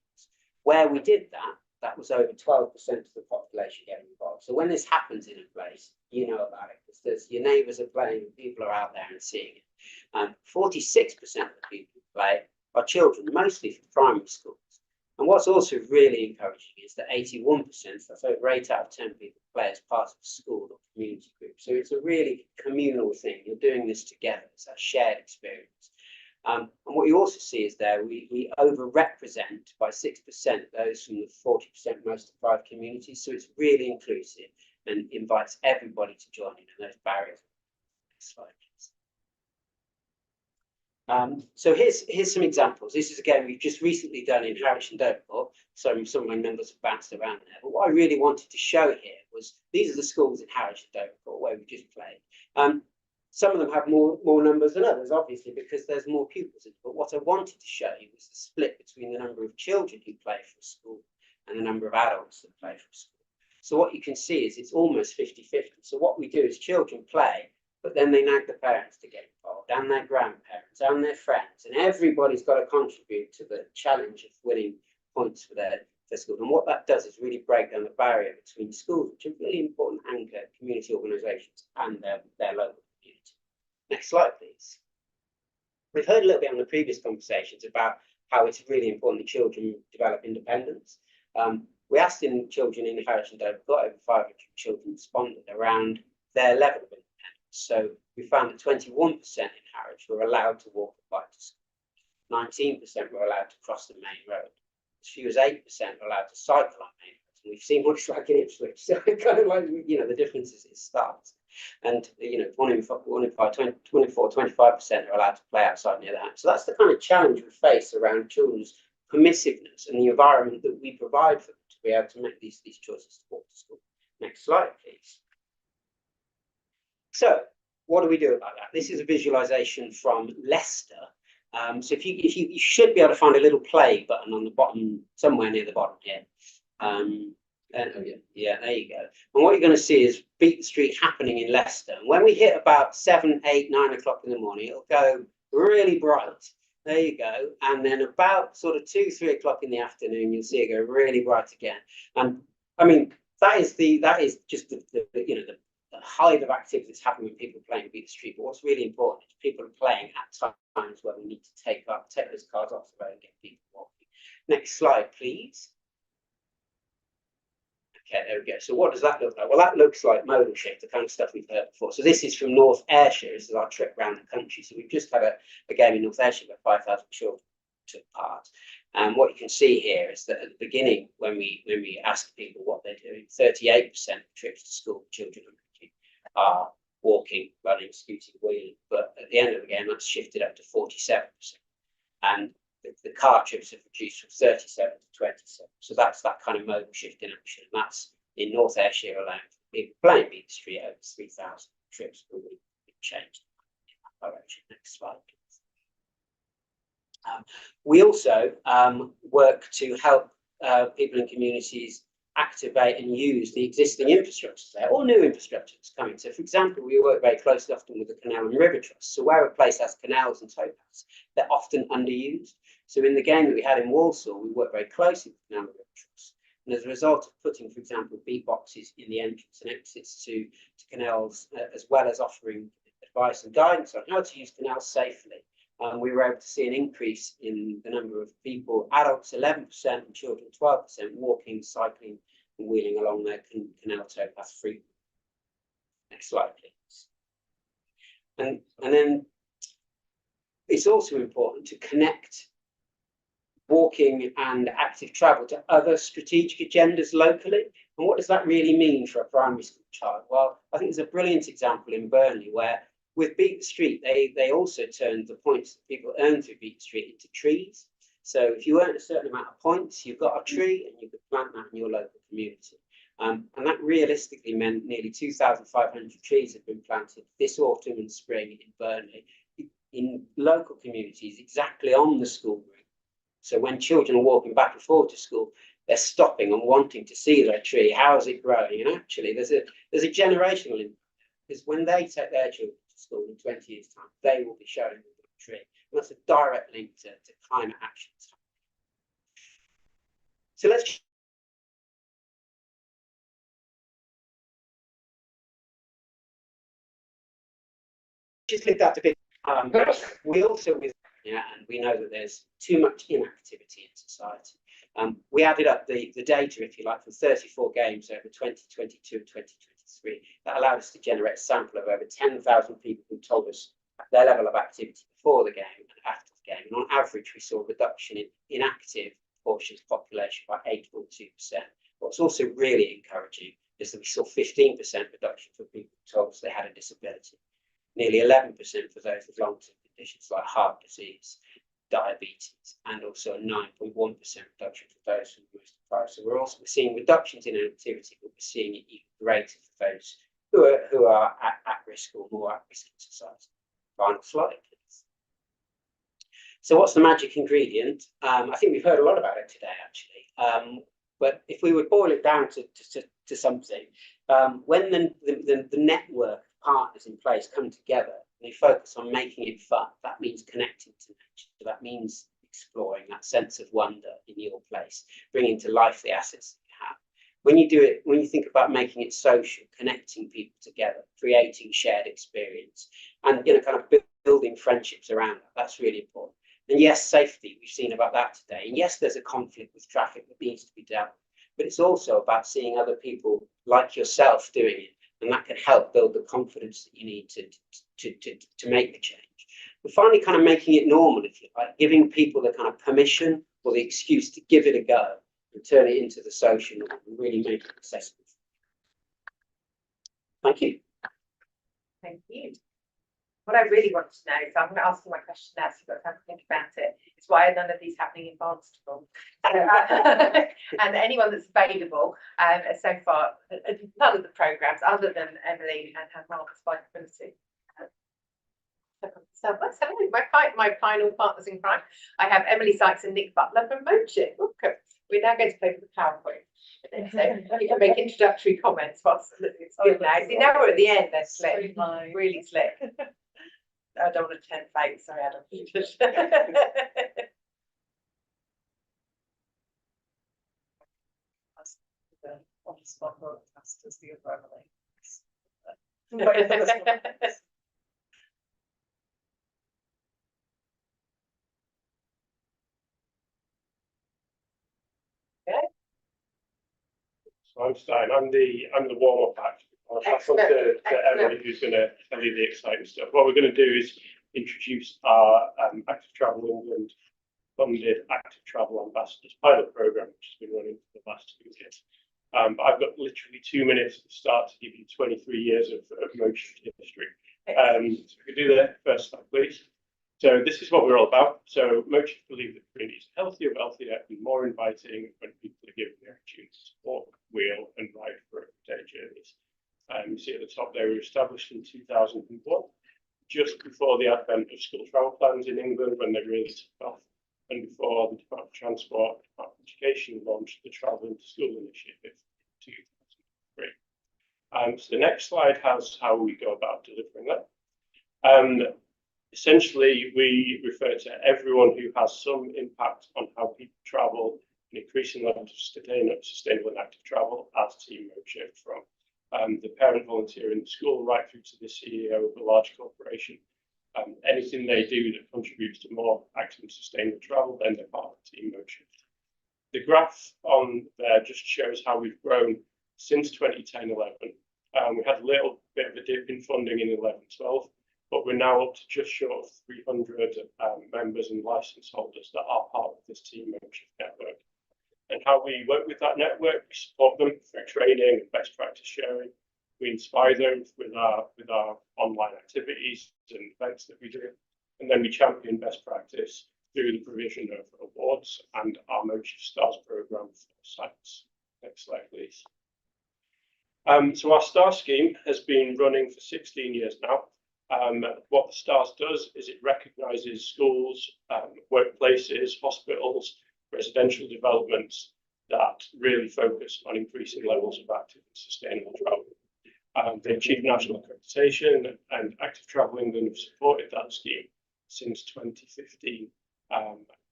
Where we did that, that was over 12% of the population getting involved. So when this happens in a place, you know about it, because your neighbours are playing, people are out there and seeing it. 46% of the people who play are children, mostly from primary schools. And what's also really encouraging is that 81%, that's over 8 out of 10 people, play as part of a school or community group. So it's a really communal thing. You're doing this together. It's a shared experience. And what you also see is there, we over-represent by 6% those from the 40% most deprived communities. So it's really inclusive and invites everybody to join in, and those barriers. Next slide, please. So here's some examples. This is a game we've just recently done in Harwich and Dovercourt. So some of my members have bounced around there. But what I really wanted to show here was these are the schools in Harwich and Dovercourt where we just played. Some of them have more numbers than others, obviously, because there's more pupils in it. But what I wanted to show you was the split between the number of children who play for a school and the number of adults that play for a school. So what you can see is it's almost 50-50. So what we do is children play, but then they nag the parents to get involved, and their grandparents, and their friends, and everybody's got to contribute to the challenge of winning points for their school. And what that does is really break down the barrier between schools, which are really important anchor community organisations, and their local community. Next slide, please. We've heard a little bit on the previous conversations about how it's really important that children develop independence. We asked children in Harwich and Dovercourt, over 500 children responded around their level of independence. So we found that 21% in Harwich were allowed to walk or bike to school. 19% were allowed to cross the main road. As few as 8% were allowed to cycle on main roads. And we've seen much like in Ipswich. So kind of like, the difference is it starts. And, 1 in 5, 24, 25% are allowed to play outside near the house. So that's the kind of challenge we face around children's permissiveness and the environment that we provide for them to be able to make these choices to walk to school. Next slide, please. So what do we do about that? This is a visualization from Leicester. So if you should be able to find a little play button on the bottom, somewhere near the bottom here. Yeah, there you go. And what you're going to see is Beat the Street happening in Leicester. And when we hit about 7, 8, 9 o'clock in the morning, it'll go really bright. There you go. And then about sort of 2, 3 o'clock in the afternoon, you'll see it go really bright again. And I mean, that is just the hive of activity that's happening when people are playing Beat the Street. But what's really important is people are playing at times where we need to take those cards off the road and get people walking. Next slide, please. Okay, there we go. So what does that look like? Well, that looks like modal shift, the kind of stuff we've heard before. So this is from North Ayrshire. This is our trip around the country. So we've just had a game in North Ayrshire where 5,000 children took part. And what you can see here is that at the beginning, when we ask people what they're doing, 38% of trips to school children are walking, running, scooting, wheeling. But at the end of the game, that's shifted up to 47%. And the car trips have reduced from 37 to 27. So that's that kind of modal shift in action. And that's in North Ayrshire alone. People playing Beat the Street, over 3,000 trips per week changed in that direction. Next slide, please. We also work to help people in communities activate and use the existing infrastructure there, or new infrastructure that's coming. So, for example, we work very closely often with the Canal and River Trust. So where a place has canals and towpaths, they're often underused. So in the game that we had in Walsall, we worked very closely with the Canal and River Trust. And as a result of putting, for example, beat boxes in the entrance and exits to canals, as well as offering advice and guidance on how to use canals safely, we were able to see an increase in the number of people, adults 11% and children 12%, walking, cycling and wheeling along their canal towpath frequently. Next slide, please. And then it's also important to connect walking and active travel to other strategic agendas locally. And what does that really mean for a primary school child? Well, I think there's a brilliant example in Burnley where with Beat the Street, they also turned the points that people earn through Beat the Street into trees. So if you earn a certain amount of points, you've got a tree and you could plant that in your local community. And that realistically meant nearly 2,500 trees have been planted this autumn and spring in Burnley, in local communities, exactly on the school route. So when children are walking back and forth to school, they're stopping and wanting to see their tree. How is it growing? And actually, there's a generational impact, because when they take their children to school in 20 years' time, they will be showing them the tree. And that's a direct link to climate action. So let's just look at the big. We also, and we know that there's too much inactivity in society. We added up the data, if you like, from 34 games over 2022 and 2023. That allowed us to generate a sample of over 10,000 people who told us their level of activity before the game and after the game. And on average, we saw a reduction in inactive portions of the population by 8.2%. What's also really encouraging is that we saw 15% reduction for people who told us they had a disability, nearly 11% for those with long-term conditions like heart disease, diabetes, and also a 9.1% reduction for those who are most deprived. So we're seeing reductions in activity, but we're seeing it even greater for those who are at risk or more at risk in society. Final slide, please. So what's the magic ingredient? I think we've heard a lot about it today, actually. But if we would boil it down to something, when the network of partners in place come together, they focus on making it fun. That means connecting to nature. That means exploring that sense of wonder in your place, bringing to life the assets that you have. When you do it, when you think about making it social, connecting people together, creating shared experience, and kind of building friendships around that, that's really important. And yes, safety, we've seen about that today. And yes, there's a conflict with traffic that needs to be dealt with, but it's also about seeing other people like yourself doing it, and that can help build the confidence that you need to make the change. But finally, kind of making it normal, if you like, giving people the kind of permission or the excuse to give it a go and turn it into the social norm and really make it accessible. Thank you. Thank you. What I really want to know, so I'm going to ask you my question now, so you've got time to think about it, is why are none of these happening in Barnstaple? And anyone that's available so far, none of the programmes other than Emily and her marvelous bikeability. So let's have a look. My final partners in crime. I have Emily Sykes and Nick Butler from Mochi. Okay. We're now going to play with the PowerPoint. So you can make introductory comments whilst it's good now. See, now we're at the end, they're slick, really slick. I don't want to turn fake, sorry, Adam. On the spot broadcast as the Emily. So I'm Stein. I'm the warm-up act. I'll pass on to Emily, who's going to tell you the exciting stuff. What we're going to do is introduce our Active Travel England funded Active Travel Ambassadors pilot program, which has been running for the last 2 years. But I've got literally 2 minutes to start to give you 23 years of Mochi history. So if we could do the first slide, please. So this is what we're all about. So Mochi believe that communities are healthier, wealthier, and more inviting when people are given the opportunity to walk, wheel, and ride for everyday journeys. You see at the top there, we were established in 2001, just before the advent of school travel plans in England, when they really took off, and before the Department of Transport, Department of Education launched the Travel into School initiative in 2003. So the next slide has how we go about delivering that. Essentially, we refer to everyone who has some impact on how people travel, an increasing level of sustainable and active travel as Team Mochi, from the parent volunteer in the school right through to the CEO of a large corporation. Anything they do that contributes to more active and sustainable travel, then they're part of Team Mochi. The graph on there just shows how we've grown since 2010-11. We had a little bit of a dip in funding in 11-12. But we're now up to just short of 300 members and license holders that are part of this Team Mochi network. And how we work with that network, we support them through training and best practice sharing. We inspire them with our online activities and events that we do. And then we champion best practice through the provision of awards and our Mochi Stars program for sites. Next slide, please. So our STAR scheme has been running for 16 years now. What the STARS does is it recognises schools, workplaces, hospitals, residential developments that really focus on increasing levels of active and sustainable travel. They achieve national accreditation, and Active Travel England have supported that scheme since 2015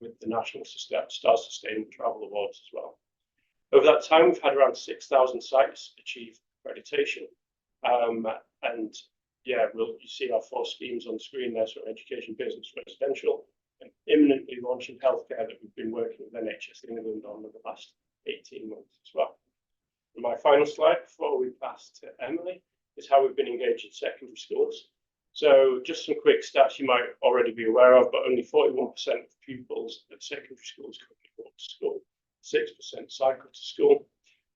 with the National STARS Sustainable Travel Awards as well. Over that time, we've had around 6,000 sites achieve accreditation, and yeah, you see our 4 schemes on screen there, so education, business, residential, and imminently launching healthcare that we've been working with NHS England on for the last 18 months as well. And my final slide before we pass to Emily is how we've been engaged in secondary schools. So just some quick stats you might already be aware of, but only 41% of pupils at secondary schools currently walk to school, 6% cycle to school.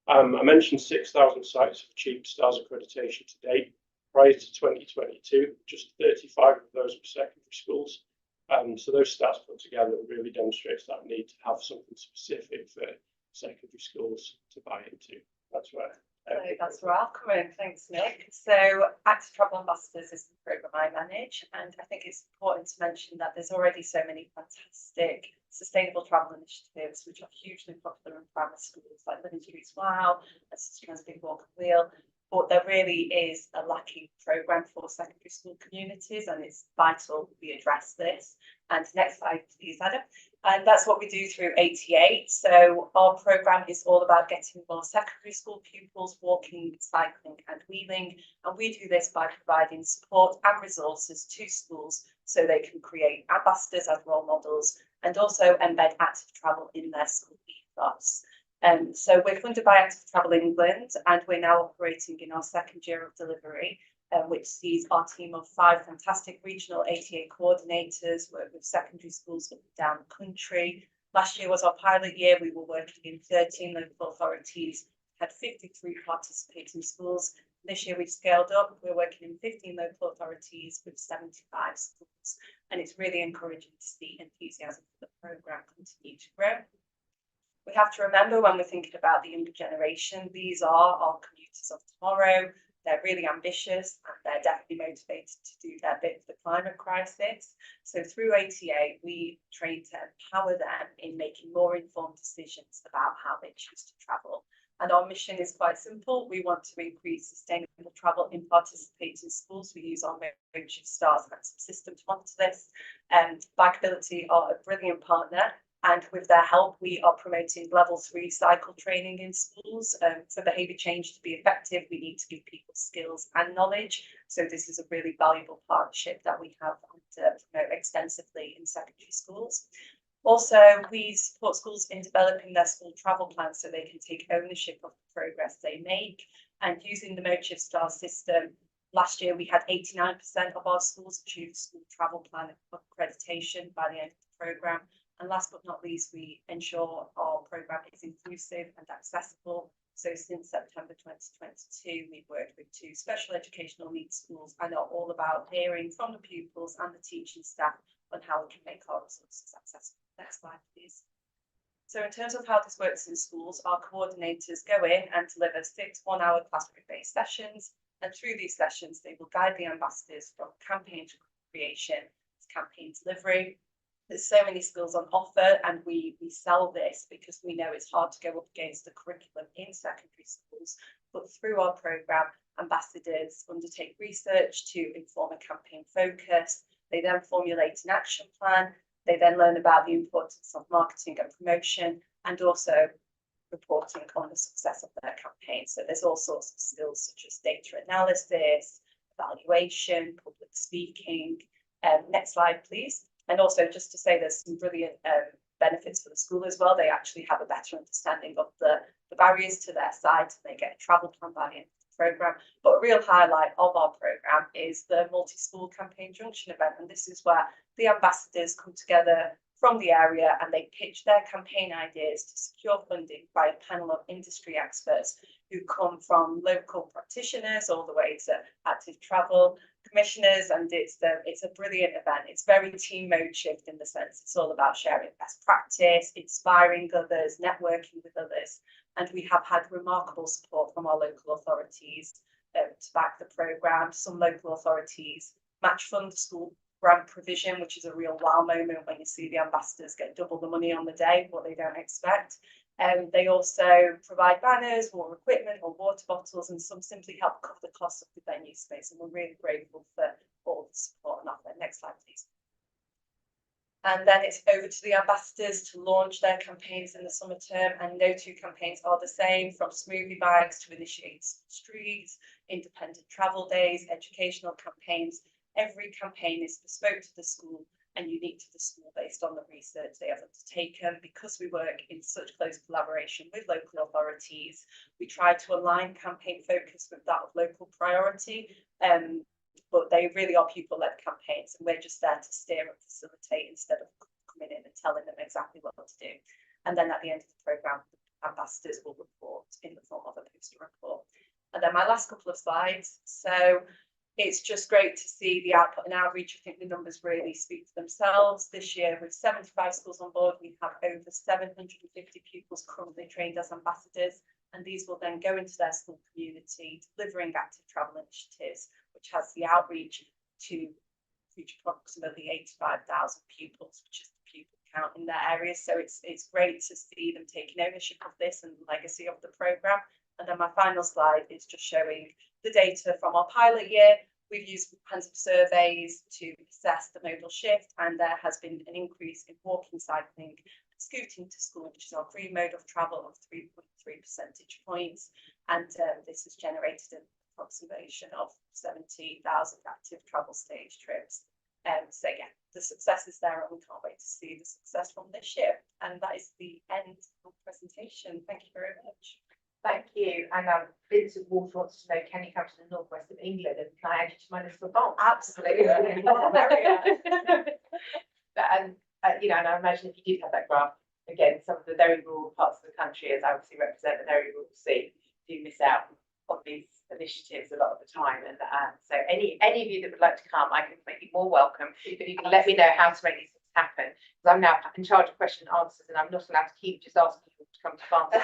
I mentioned 6,000 sites have achieved STARS accreditation to date. prior to 2022, just 35 of those were secondary schools. So those stats put together really demonstrates that need to have something specific for secondary schools to buy into. That's where. So that's where I'll come in. Thanks, Nick. So Active Travel Ambassadors is the programme I manage, and I think it's important to mention that there's already so many fantastic sustainable travel initiatives which are hugely popular in primary schools like Living Streets Wow, and Big Walk and Wheel. But there really is a lacking programme for secondary school communities, and it's vital we address this. And next slide, please, Adam. And that's what we do through 88. So our programme is all about getting more secondary school pupils walking, cycling and wheeling. And we do this by providing support and resources to schools so they can create ambassadors as role models and also embed active travel in their school ethos. So we're funded by Active Travel England, and we're now operating in our second year of delivery, which sees our team of 5 fantastic regional ATA coordinators work with secondary schools up and down the country. Last year was our pilot year. We were working in 13 local authorities, had 53 participating schools. This year we've scaled up. We're working in 15 local authorities with 75 schools, and it's really encouraging to see enthusiasm for the programme continue to grow. We have to remember when we're thinking about the younger generation, these are our commuters of tomorrow. They're really ambitious and they're definitely motivated to do their bit for the climate crisis. So through ATA, we train to empower them in making more informed decisions about how they choose to travel. And our mission is quite simple. We want to increase sustainable travel in participating schools. We use our range of stars and system to monitor this. Bikeability are a brilliant partner. And with their help, we are promoting level 3 cycle training in schools. For behaviour change to be effective, we need to give people skills and knowledge. So this is a really valuable partnership that we have and promote extensively in secondary schools. Also, we support schools in developing their school travel plans so they can take ownership of the progress they make. And using the MoChIF STAR system, last year we had 89% of our schools achieve school travel plan accreditation by the end of the programme. And last but not least, we ensure our programme is inclusive and accessible. So since September 2022, we've worked with 2 special educational needs schools and are all about hearing from the pupils and the teaching staff on how we can make our resources accessible. Next slide, please. So in terms of how this works in schools, our coordinators go in and deliver 6 one-hour classroom-based sessions. And through these sessions, they will guide the ambassadors from campaign creation to campaign delivery. There's so many skills on offer, and we sell this because we know it's hard to go up against the curriculum in secondary schools. But through our programme, ambassadors undertake research to inform a campaign focus. They then formulate an action plan. They then learn about the importance of marketing and promotion, and also reporting on the success of their campaign. So there's all sorts of skills such as data analysis, evaluation, public speaking. Next slide, please. And also just to say there's some brilliant benefits for the school as well. They actually have a better understanding of the barriers to their site. They get a travel plan by the end of the programme. But a real highlight of our programme is the multi-school campaign junction event. And this is where the ambassadors come together from the area and they pitch their campaign ideas to secure funding by a panel of industry experts who come from local practitioners all the way to active travel commissioners, and it's a brilliant event. It's very team mode shift in the sense it's all about sharing best practice, inspiring others, networking with others, and we have had remarkable support from our local authorities to back the programme. Some local authorities match fund school grant provision, which is a real wow moment when you see the ambassadors get double the money on the day, what they don't expect. They also provide banners, more equipment or water bottles, and some simply help cover the cost of the venue space. And we're really grateful for all the support and offer. Next slide, please. And then it's over to the ambassadors to launch their campaigns in the summer term. And no 2 campaigns are the same, from smoothie bags to initiate streets, independent travel days, educational campaigns. Every campaign is bespoke to the school and unique to the school based on the research they have undertaken. Because we work in such close collaboration with local authorities, we try to align campaign focus with that of local priority, but they really are pupil-led campaigns, and we're just there to steer and facilitate instead of coming in and telling them exactly what to do. And then at the end of the programme, the ambassadors will report in the form of a poster report. And then my last couple of slides. So it's just great to see the output and outreach. I think the numbers really speak for themselves. This year, with 75 schools on board, we have over 750 pupils currently trained as ambassadors, and these will then go into their school community, delivering active travel initiatives, which has the outreach to reach approximately 85,000 pupils, which is the pupil count in their areas. So it's great to see them taking ownership of this and the legacy of the programme. And then my final slide is just showing the data from our pilot year. We've used comprehensive surveys to assess the modal shift, and there has been an increase in walking, cycling, and scooting to school, which is our free mode of travel, of 3.3 percentage points. And this has generated an approximation of 70,000 active travel stage trips. So yeah, the success is there, and we can't wait to see the success from this year. And that is the end of the presentation. Thank you very much. Thank you. And Vincent Wolf wants to know, can you come to the northwest of England and can I add you to my list of goals? Absolutely. And you know, and I imagine if you did have that graph, again, some of the very rural parts of the country, as I obviously represent the very rural sea, do miss out on these initiatives a lot of the time. And so any of you that would like to come, I can make you more welcome. But you can let me know how to make these things happen, because I'm now in charge of question and answers, and I'm not allowed to keep just asking people to come to France.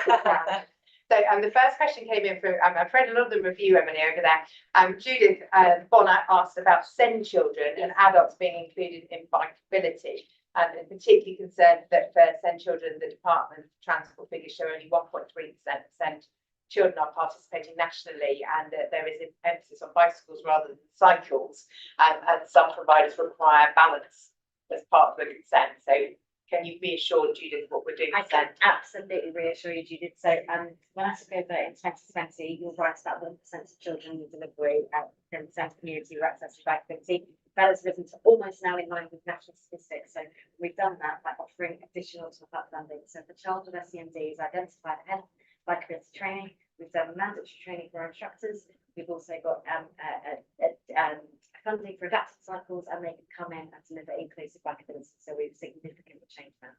So the first question came in from, I've read a lot of the review, Emily, over there. Judith Bonner asked about SEND children and adults being included in bikeability, and particularly concerned that for SEND children, the Department of Transport figures show only 1.3% of SEND children are participating nationally, and that there is an emphasis on bicycles rather than cycles, and some providers require balance as part of the consent. So can you reassure Judith what we're doing? I can absolutely reassure you, Judith. So when I took over in 2020, you're right about 1% of children with delivery in the SEND community who access to bikeability. That has risen to almost now in line with national statistics. So we've done that by offering additional top-up funding. So if a child with SEND is identified ahead of bikeability training, we've done mandatory training for our instructors. We've also got funding for adapted cycles, and they can come in and deliver inclusive bikeability. So we've significantly changed that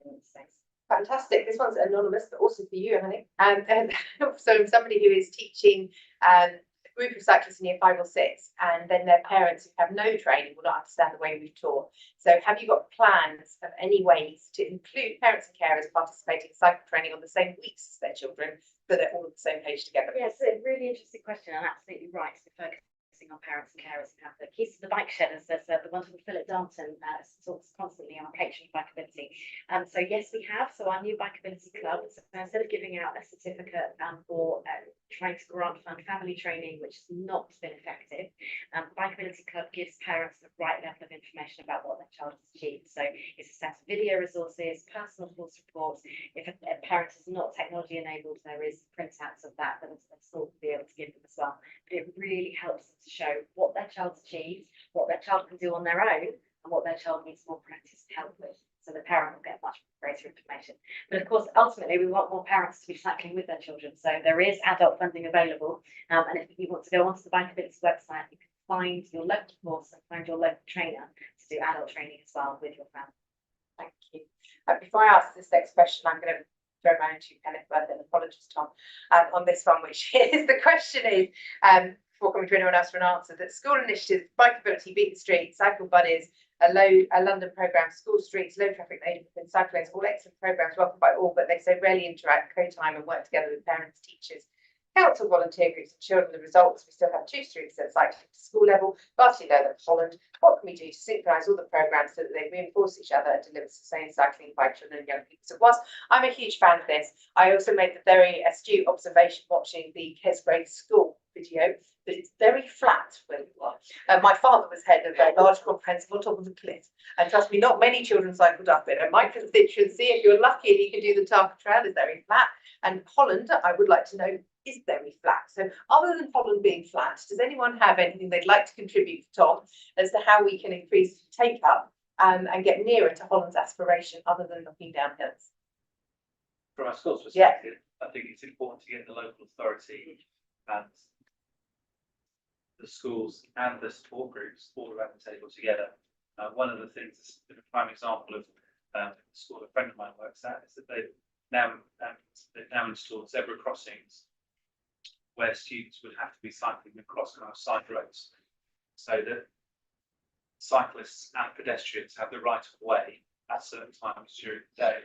in this space. Fantastic. This one's anonymous, but also for you, Emily. So somebody who is teaching a group of cyclists in year 5 or 6, and then their parents who have no training will not understand the way we've taught. So have you got plans of any ways to include parents and carers participating in cycle training on the same weeks as their children, so they're all on the same page together? Yes, a really interesting question, and absolutely right to focus on parents and carers who have the keys to the bike shed, as the wonderful Philip Darnton talks constantly on patron bikeability. So yes, we have. So our new bikeability club, so instead of giving out a certificate or trying to grant fund family training, which has not been effective, bikeability club gives parents the right level of information about what their child has achieved. So it's a set of video resources, personal course reports. If a parent is not technology enabled, there is printouts of that the school will be able to give them as well. But it really helps them to show what their child's achieved, what their child can do on their own, and what their child needs more practice to help with. So the parent will get much greater information. But of course, ultimately, we want more parents to be cycling with their children. So there is adult funding available. And if you want to go onto the Bikeability website, you can find your local course and find your local trainer to do adult training as well with your family. Thank you. Before I ask this next question, I'm going to throw my own 2 pennies worth in. Apologies, Tom, on this one, which is the question is, before coming to anyone else for an answer, that school initiatives, bikeability, beat the street, cycle buddies, a London programme, school streets, low traffic neighbourhood cyclists, all excellent programmes welcomed by all, but they so rarely interact, co-time and work together with parents, teachers, council volunteer groups and children. The results, we still have 2 streets that cycle to school level, vastly lower than Holland. What can we do to synchronise all the programmes so that they reinforce each other and deliver sustained cycling by children and young people? So whilst I'm a huge fan of this, I also made the very astute observation watching the Kesgrave School video that it's very flat where you are. My father was head of a large comprehensive on top of a cliff, and trust me, not many children cycled up it. And my constituency, if you're lucky and you can do the Tarka Trail, is very flat. And Holland, I would like to know, is very flat. So other than Holland being flat, does anyone have anything they'd like to contribute to Tom as to how we can increase take up and get nearer to Holland's aspiration other than knocking down hills? From a school's perspective, I think it's important to get the local authority and the schools and the support groups all around the table together. One of the things, a prime example of the school a friend of mine works at, is that they've now installed zebra crossings where students would have to be cycling across kind of side roads so that cyclists and pedestrians have the right of way at certain times during the day,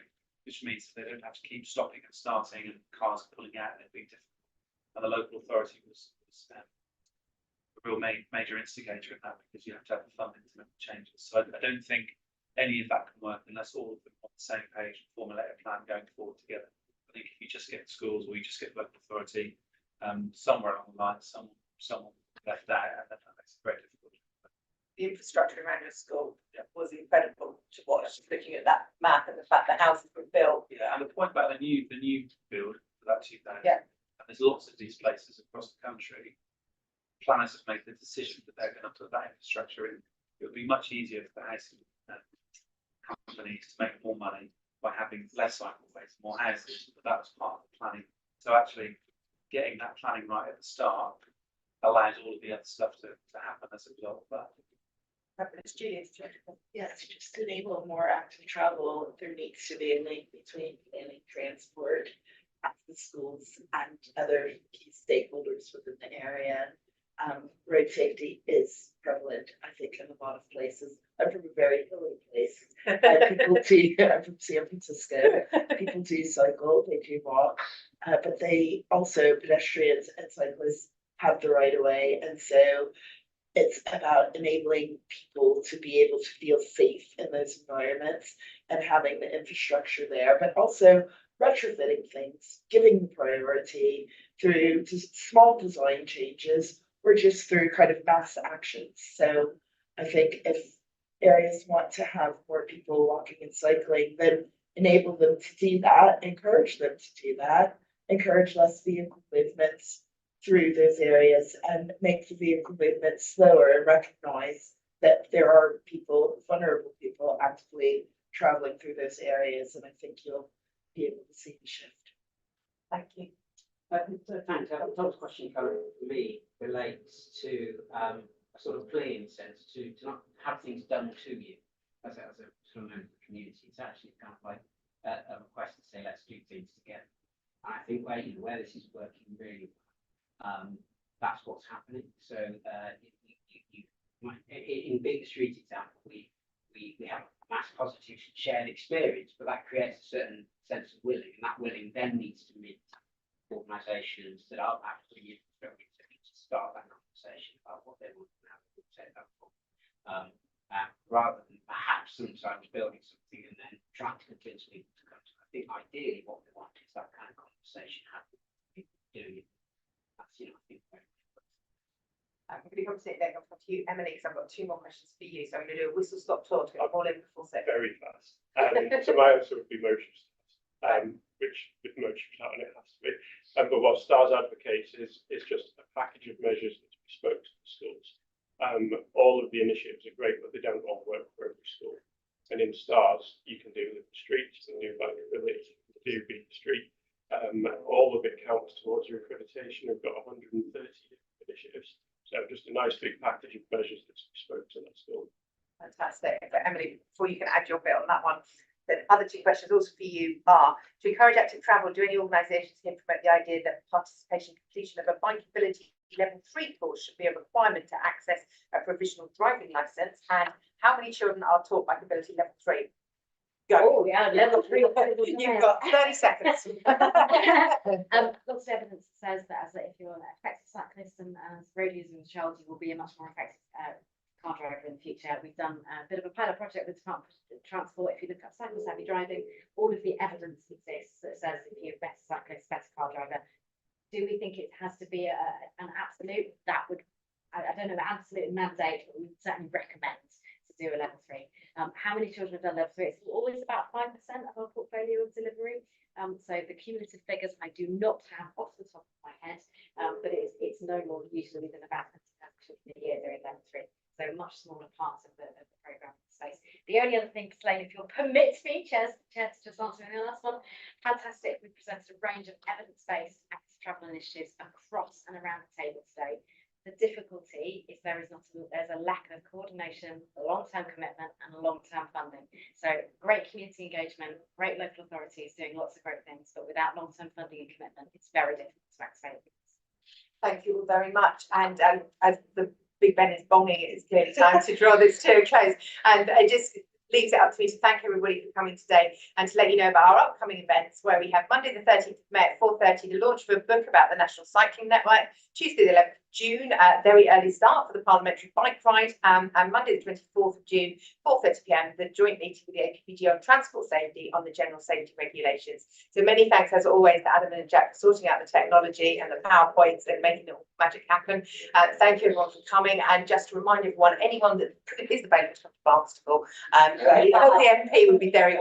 which means they don't have to keep stopping and starting and cars pulling out and it being difficult. And the local authority was a real major instigator in that, because you have to have the funding to make the changes. So I don't think any of that can work unless all of them are on the same page and formulate a plan going forward together. I think if you just get schools or you just get local authority, somewhere along the line, someone left out, and that makes it very difficult. The infrastructure around your school was incredible to watch, looking at that map and the fact that houses were built. Yeah, and the point about the new build for that 2000. Yeah. And there's lots of these places across the country. Planners have made the decision that they're going to put that infrastructure in. It would be much easier for the housing companies to make more money by having less cycleways, more houses, but that was part of the planning. So actually, getting that planning right at the start allows all of the other stuff to happen as a result of that. Yes, just to enable more active travel, there needs to be a link between planning, transport, at the schools and other key stakeholders within the area. Road safety is prevalent, I think, in a lot of places. I'm from a very hilly place. I'm from San Francisco. People do cycle, they do walk, but they also, pedestrians and cyclists, have the right of way. And so it's about enabling people to be able to feel safe in those environments and having the infrastructure there, but also retrofitting things, giving the priority through small design changes or just through kind of mass actions. So I think if areas want to have more people walking and cycling, then enable them to do that, encourage them to do that, encourage less vehicle movements through those areas, and make the vehicle movement slower, and recognize that there are people, vulnerable people, actively traveling through those areas. And I think you'll be able to see the shift. Thank you. Thanks. Tom's question kind of for me relates to a sort of plea in a sense to not have things done to you as a sort of member of the community. It's actually kind of like a request to say let's do things together. And I think where this is working really well, that's what's happening. So in Big Street example, we have mass positive shared experience, but that creates a certain sense of willing, and that willing then needs to meet organisations that are actually to start that conversation about what they want and how they would take that for. Rather than perhaps sometimes building something and then trying to convince people to come to. I think ideally what we want is that kind of conversation happening, people doing it. That's, I think very important. I'm going to come to you, Emily, because I've got two more questions for you. So I'm going to do a whistle stop tour to get them all in before 6. Very fast. So my answer would be motion stars, which with motion start and it has to be. But what STARS advocates is just a package of measures that's bespoke to the schools. All of the initiatives are great, but they don't all work for every school. And in STARS, you can do Living Streets, you can do Bikeability, you can do Beat the Street. All of it counts towards your accreditation. We've got 130 initiatives. So just a nice big package of measures that's bespoke to that school. Fantastic. But Emily, before you can add your bit on that one, the other two questions also for you are: to encourage active travel, do any organisations implement the idea that participation completion of a Bikeability Level 3 course should be a requirement to access a provisional driving licence? And how many children are taught Bikeability Level 3? Go. Oh, yeah, level 3. You've got 30 seconds. Lots of evidence says that if you're an effective cyclist and as road user as a child, you will be a much more effective car driver in the future. We've done a bit of a pilot project with Department of Transport. If you look up cycle savvy driving, all of the evidence exists that says if you're a better cyclist, better car driver. Do we think it has to be an absolute? That would, I don't know, the absolute mandate, but we would certainly recommend to do a level 3. How many children have done level 3? It's always about 5% of our portfolio of delivery. So the cumulative figures I do not have off the top of my head, but it's no more usually than about 20,000 children a year doing level 3. So much smaller parts of the programme space. The only other thing, Slane, if you'll permit me, Chair, just answering the last one, fantastic. We presented a range of evidence-based active travel initiatives across and around the table today. The difficulty is there's a lack of coordination, long-term commitment, and long-term funding. So great community engagement, great local authorities doing lots of great things, but without long-term funding and commitment, it's very difficult to activate things. Thank you all very much. And as the Big Ben is bonging, it's clearly time to draw this to a close. And it just leaves it up to me to thank everybody for coming today and to let you know about our upcoming events, where we have Monday the 13th of May at 4:30, the launch of a book about the National Cycling Network, Tuesday the 11th of June, very early start for the Parliamentary Bike Ride, and Monday the 24th of June, 4:30 p.m, the joint meeting with the APPG on transport safety on the general safety regulations. So many thanks as always to Adam and Jack for sorting out the technology and the PowerPoints and making it all magic happen. Thank you everyone for coming, and just to remind everyone, anyone that is available to come to Barnstaple, the MP would be very